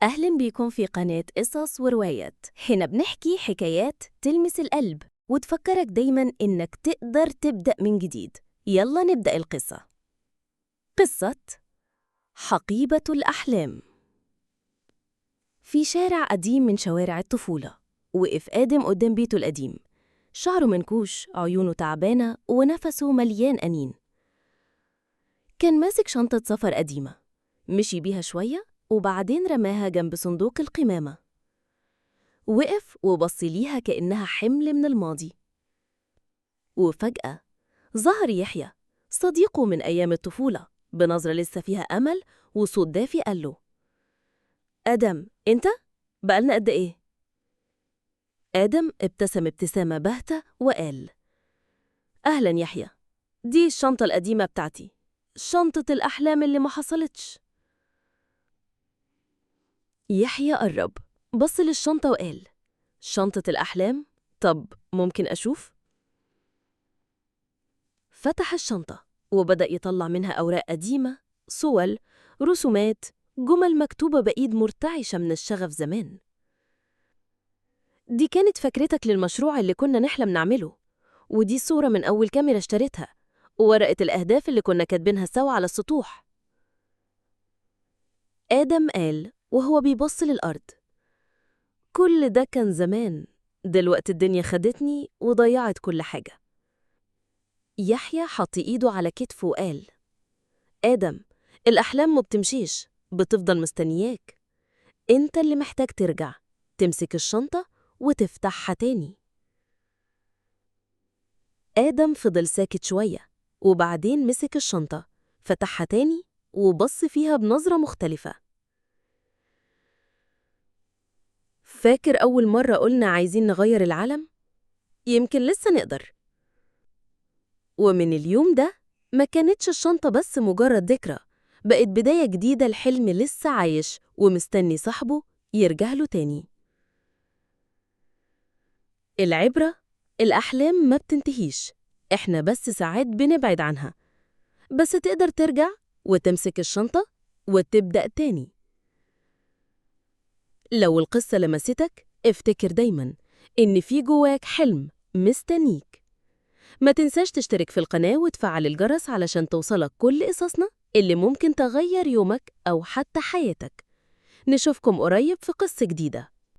أهلا بيكم في قناة قصص وروايات. هنا بنحكي حكايات تلمس القلب وتفكرك دايما إنك تقدر تبدأ من جديد. يلا نبدأ القصة. قصة حقيبة الأحلام. في شارع قديم من شوارع الطفولة وقف آدم قدام بيته القديم، شعره منكوش، عيونه تعبانة، ونفسه مليان أنين. كان ماسك شنطة سفر قديمة، مشي بيها شوية وبعدين رماها جنب صندوق القمامة. وقف وبص ليها كأنها حمل من الماضي. وفجأة ظهر يحيى، صديقه من أيام الطفولة، بنظرة لسه فيها أمل وصوت دافي قال له: آدم، أنت؟ بقالنا قد إيه؟ آدم ابتسم ابتسامة باهتة وقال: أهلا يحيى، دي الشنطة القديمة بتاعتي، شنطة الأحلام اللي ما حصلتش. يحيى قرب، بص للشنطة وقال: شنطة الأحلام؟ طب ممكن أشوف؟ فتح الشنطة وبدأ يطلع منها أوراق قديمة، صور، رسومات، جمل مكتوبة بإيد مرتعشة من الشغف زمان. دي كانت فكرتك للمشروع اللي كنا نحلم نعمله، ودي صورة من أول كاميرا اشتريتها، وورقة الأهداف اللي كنا كاتبينها سوا على السطوح. آدم قال وهو بيبص للأرض: كل ده كان زمان، دلوقتي الدنيا خدتني وضيعت كل حاجة. يحيى حط إيده على كتفه وقال: آدم، الأحلام ما بتمشيش، بتفضل مستنياك. أنت اللي محتاج ترجع، تمسك الشنطة وتفتحها تاني. آدم فضل ساكت شوية وبعدين مسك الشنطة، فتحها تاني وبص فيها بنظرة مختلفة. فاكر أول مرة قلنا عايزين نغير العالم؟ يمكن لسه نقدر. ومن اليوم ده ما كانتش الشنطة بس مجرد ذكرى، بقت بداية جديدة لحلم لسه عايش ومستني صاحبه يرجع له تاني. العبرة: الأحلام ما بتنتهيش، إحنا بس ساعات بنبعد عنها، بس تقدر ترجع وتمسك الشنطة وتبدأ تاني. لو القصة لمستك، افتكر دايماً إن في جواك حلم مستنيك. ما تنساش تشترك في القناة وتفعل الجرس علشان توصلك كل قصصنا اللي ممكن تغير يومك أو حتى حياتك. نشوفكم قريب في قصة جديدة.